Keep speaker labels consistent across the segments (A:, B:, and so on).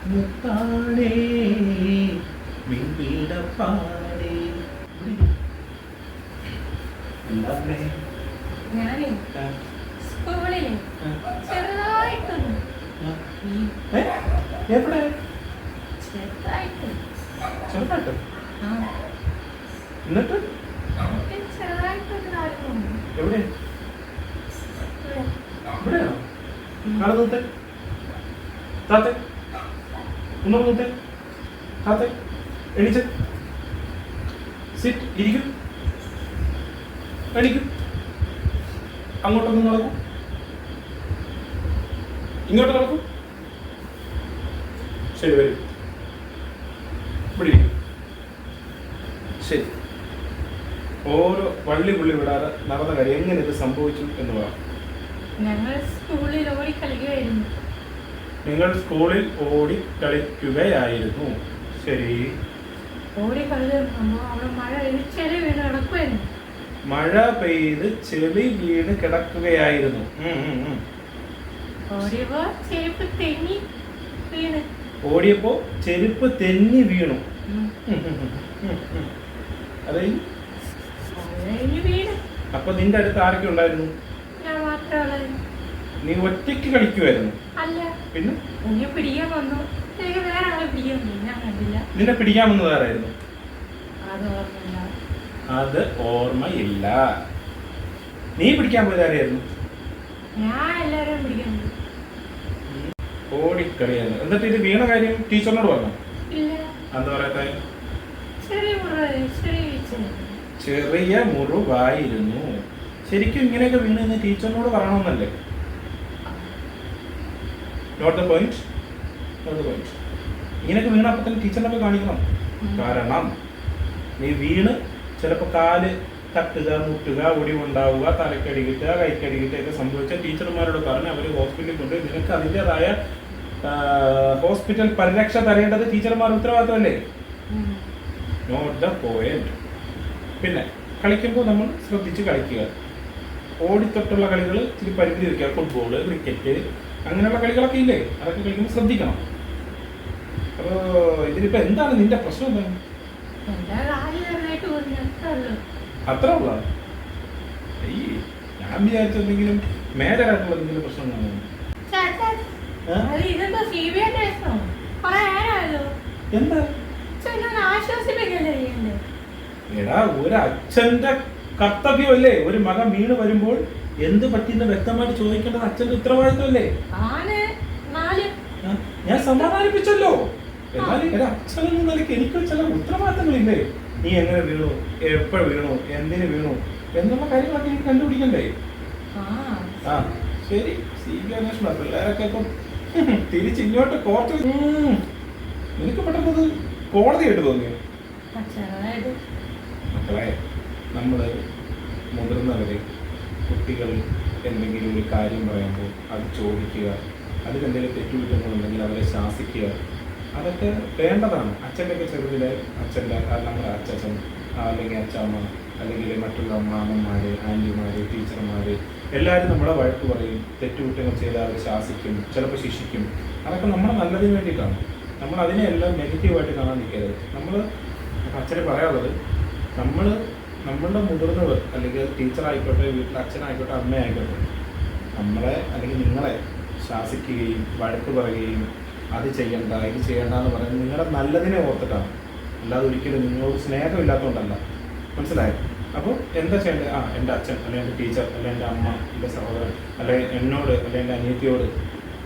A: മുത്താണേ മിണ്ടിടപ്പാടേ. എന്താണ്
B: ഞാനേ സ്കൂളില് ചെറുതായിട്ടൊന്ന്
A: എവിടെ
B: ചെറുതായിട്ട്
A: ചെറുതായിട്ട്
B: ആ
A: എന്നിട്ട്
B: ചെറുതായിട്ടൊന്ന് കാര്യം
A: എവിടെ ഇവിടെയാണോ നാളെ നോത്തെ താത്തെ ഒന്നും നോത്തെ താത്തെ എണീച്ച് സിറ്റ് ഇരിക്കും എണീക്കും അങ്ങോട്ടൊന്നും നടക്കും ഇങ്ങോട്ട് നടക്കും ശരി വരും ഇവിടെ ഇരിക്കും ശരി ഓരോ വള്ളി പുള്ളി വിടാതെ നടന്ന കാര്യം എങ്ങനെ ഇത് സംഭവിച്ചു എന്ന് പറയാം.
B: ഞങ്ങൾ സ്കൂളിൽ ഓടി കളിക്കുകയായിരുന്നു.
A: നിങ്ങൾ സ്കൂളിൽ ഓടി കളിക്കുകയായിരുന്നു. ശരി.
B: ഓടി കളിക്കുമ്പോൾ അവിടെ മഴ ചെളി വീണ് കിടക്കുമായിരുന്നു.
A: മഴ പെയ്ത് ചെളി വീണ് കിടക്കുകയായിരുന്നു.
B: ഓടിയപ്പോ ചെരുപ്പ് തെന്നി വീണ്.
A: ഓടിയപ്പോ ചെരുപ്പ് തെന്നി വീണു. അതെ
B: വീണ്.
A: അപ്പൊ നിന്റെ അടുത്ത് ആരൊക്കെ ഉണ്ടായിരുന്നു?
B: ഞാൻ മാത്രമേ.
A: നീ ഒറ്റയ്ക്ക് കളിക്കുമായിരുന്നു?
B: അല്ല.
A: പിന്നെ
B: എന്നെ പിടിക്കാൻ വന്നു. എനിക്ക് വേറെ ആളെ പിടിക്കാൻ വന്നു. ഞാൻ കണ്ടില്ല.
A: നിന്നെ പിടിക്കാൻ വന്നത് ആരായിരുന്നു?
B: അത്
A: അത്
B: ഓർമ്മയില്ല.
A: ഓർമ്മയില്ല. നീ പിടിക്കാൻ പോയത് ആരായിരുന്നു?
B: ഞാൻ എല്ലാവരെയും പിടിക്കാൻ പോയി.
A: ഓടിക്കളിയായിരുന്നു. എന്നിട്ട് ഇത് വീണ കാര്യം ടീച്ചറിനോട് പറഞ്ഞു?
B: ഇല്ല.
A: എന്താ പറയാത്ത? ചെറിയ മുറിവായിരുന്നു. ശരിക്കും ഇങ്ങനെയൊക്കെ വീണെന്ന് ടീച്ചറിനോട് പറയണമെന്നല്ലേ? Not the point. ഇങ്ങനെയൊക്കെ വീണപ്പോൾ തന്നെ ടീച്ചറിനെ പോയി കാണിക്കണം. കാരണം നീ വീണ് ചിലപ്പോൾ കാല് തട്ടുക, മുട്ടുക, ഒടിവുണ്ടാവുക, തലക്കടി കിട്ടുക, കൈക്കടി കിട്ടുക ഒക്കെ സംഭവിച്ചാൽ ടീച്ചർമാരോട് പറഞ്ഞ് അവർ ഹോസ്പിറ്റലിൽ കൊണ്ട് നിനക്ക് അതിൻ്റെതായ ഹോസ്പിറ്റൽ പരിരക്ഷ തരേണ്ടത് ടീച്ചർമാർ ഉത്തരവാദിത്തമല്ലേ? Not the point. പിന്നെ കളിക്കുമ്പോൾ നമ്മൾ ശ്രദ്ധിച്ച് കളിക്കുക. ഓടിത്തൊട്ടുള്ള കളികൾ ഇച്ചിരി പരിധി വയ്ക്കുക. ഫുട്ബോള്, ക്രിക്കറ്റ് അങ്ങനെയുള്ള കളികളൊക്കെ ഇല്ലേ, അതൊക്കെ കളിക്കുമ്പോൾ ശ്രദ്ധിക്കണം. അപ്പോൾ ഇതിലിപ്പോൾ എന്താണ് നിന്റെ പ്രശ്നം? എന്താണ് അത്ര ഉള്ള? ഞാൻ വിചാരിച്ചെന്തെങ്കിലും മേജറായിട്ടുള്ള എന്തെങ്കിലും പ്രശ്നം കാണുന്നു. എന്താ എടാ, ഒരു അച്ഛന്റെ കർത്തവ്യമല്ലേ ഒരു മകൻ വീണ് വരുമ്പോൾ എന്ത് പറ്റിയെന്ന് വ്യക്തമായിട്ട് ചോദിക്കേണ്ടത് അച്ഛന്റെ ഉത്തരവാദിത്തമല്ലേ? ഞാൻ സമാധാനിപ്പിച്ചല്ലോ. എന്നാലും ഒരു അച്ഛനെന്ന നിലയ്ക്ക് എനിക്ക് ചില ഉത്തരവാദിത്തങ്ങളില്ലേ? നീ എങ്ങനെ വീണു, എപ്പോഴും വീണു, എന്തിനു വീണു എന്നുള്ള കാര്യങ്ങളൊക്കെ എനിക്ക് കണ്ടുപിടിക്കണ്ടേ? ആ ശരി. CBI അന്വേഷണം. പിള്ളേരൊക്കെ ഇപ്പം തിരിച്ചിങ്ങോട്ട് കോർട്ട്. നിനക്ക് പെട്ടെന്നത് കോടതിയായിട്ട് തോന്നിയോ? മക്കളെ, നമ്മൾ മുതിർന്നവരെ കുട്ടികൾ എന്തെങ്കിലും ഒരു കാര്യം പറയുമ്പോൾ അത് ചോദിക്കുക, അതിലെന്തെങ്കിലും തെറ്റുകുറ്റങ്ങളുണ്ടെങ്കിൽ അവരെ ശാസിക്കുക, അതൊക്കെ വേണ്ടതാണ്. അച്ഛൻ്റെയൊക്കെ ചെറുതിലെ അച്ഛൻ്റെ നമ്മുടെ അച്ഛൻ അല്ലെങ്കിൽ അച്ഛമ്മ അല്ലെങ്കിൽ മറ്റുള്ള മാമന്മാർ, ആൻറ്റിമാർ, ടീച്ചർമാർ എല്ലാവരും നമ്മളെ വഴക്ക് പറയും. തെറ്റുകുറ്റങ്ങൾ ചെയ്താൽ അവർ ശാസിക്കും, ചിലപ്പോൾ ശിക്ഷിക്കും. അതൊക്കെ നമ്മുടെ നല്ലതിന് വേണ്ടിയിട്ടാണ്. നമ്മൾ അതിനെ എല്ലാം നെഗറ്റീവായിട്ട് കാണാൻ നിൽക്കരുത്. നമ്മൾ അച്ഛന് പറയാനുള്ളത്, നമ്മളുടെ മുതിർന്നവർ അല്ലെങ്കിൽ ടീച്ചറായിക്കോട്ടെ, വീട്ടിലെ അച്ഛനായിക്കോട്ടെ, അമ്മയായിക്കോട്ടെ, നമ്മളെ അല്ലെങ്കിൽ നിങ്ങളെ ശാസിക്കുകയും വഴക്ക് പറയുകയും അത് ചെയ്യണ്ട ഇത് ചെയ്യണ്ട എന്ന് പറയുന്നത് നിങ്ങളുടെ നല്ലതിനെ ഓർത്തിട്ടാണ്. അല്ലാതെ ഒരിക്കലും നിങ്ങളോട് സ്നേഹമില്ലാത്തതുകൊണ്ടല്ല. മനസ്സിലായോ? അപ്പോൾ എന്താ ചെയ്യേണ്ടത്? എൻ്റെ അച്ഛൻ അല്ലെങ്കിൽ എൻ്റെ ടീച്ചർ അല്ലെങ്കിൽ എൻ്റെ അമ്മ, എൻ്റെ സഹോദരൻ അല്ലെങ്കിൽ എന്നോട് അല്ലെങ്കിൽ എൻ്റെ അനിയത്തിയോട്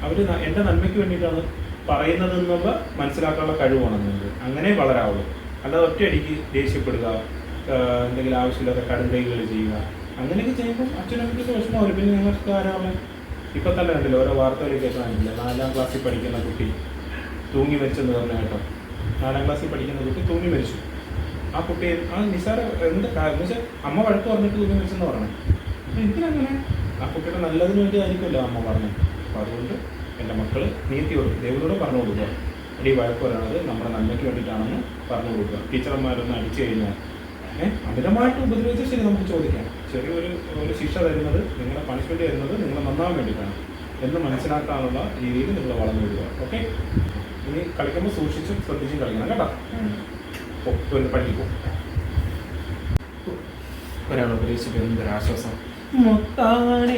A: അവർ എൻ്റെ നന്മയ്ക്ക് വേണ്ടിയിട്ടാണ് പറയുന്നതെന്നുള്ള മനസ്സിലാക്കാനുള്ള കഴിവാണ് നിങ്ങൾക്ക്. അങ്ങനെ വളരാവുള്ളൂ. അല്ലാതെ ഒറ്റയടിക്ക് ദേഷ്യപ്പെടുക, എന്തെങ്കിലും ആവശ്യമില്ലാത്ത കടുങ്കൈകൾ ചെയ്യുക, അങ്ങനെയൊക്കെ ചെയ്യുമ്പോൾ അച്ഛനമ്മയ്ക്കൊക്കെ വിഷമമാവും. പിന്നെ നിങ്ങൾക്ക് ആരാണ് ഇപ്പം തന്നെ കണ്ടില്ല ഓരോ വാർത്തകളിൽ കേൾക്കാനില്ല. 4ാം ക്ലാസ്സിൽ പഠിക്കുന്ന കുട്ടി തൂങ്ങി മരിച്ചെന്ന് പറഞ്ഞ കേട്ടോ. 4ാം ക്ലാസ്സിൽ പഠിക്കുന്ന കുട്ടി തൂങ്ങി മരിച്ചു. ആ കുട്ടി നിസാര എന്ത് കാരണം വെച്ചാൽ അമ്മ വഴക്ക് പറഞ്ഞിട്ട് തൂങ്ങി മരിച്ചെന്ന് പറഞ്ഞു. എന്തിനങ്ങനെ? ആ കുട്ടിയുടെ നല്ലതിന് വേണ്ടിയായിരിക്കുമല്ലോ അമ്മ പറഞ്ഞത്. അപ്പോൾ അതുകൊണ്ട് എൻ്റെ മക്കൾ നീതിയോട് ദൈവത്തോട് പറഞ്ഞു കൊടുക്കുക. അടി വഴക്ക് പറയണത് നമ്മുടെ നന്മയ്ക്ക് വേണ്ടിയിട്ടാണെന്ന് പറഞ്ഞു കൊടുക്കുക. ടീച്ചർമാരൊന്ന് അടിച്ചു കഴിഞ്ഞാൽ അമിതമായിട്ട് ഉപദ്രവിച്ചാൽ ശരി, നമുക്ക് ചോദിക്കാം. ചെറിയൊരു ശിക്ഷ തരുന്നത്, നിങ്ങളെ പണിഷ്മെൻറ്റ് തരുന്നത് നിങ്ങളെ നന്നാവാൻ വേണ്ടിയിട്ടാണ് എന്ന് മനസ്സിലാക്കാനുള്ള രീതിയിൽ നിങ്ങൾ വളർന്നു വിടുക. ഓക്കെ? ഇനി കളിക്കുമ്പോൾ സൂക്ഷിച്ചും ശ്രദ്ധിച്ചും കളിക്കണം കേട്ടോ.
B: ഉം.
A: പഠിക്കും. ഒരാൾ ഉപദേശിച്ചിട്ട് എന്തൊരാശ്വാസം. മുത്താണേ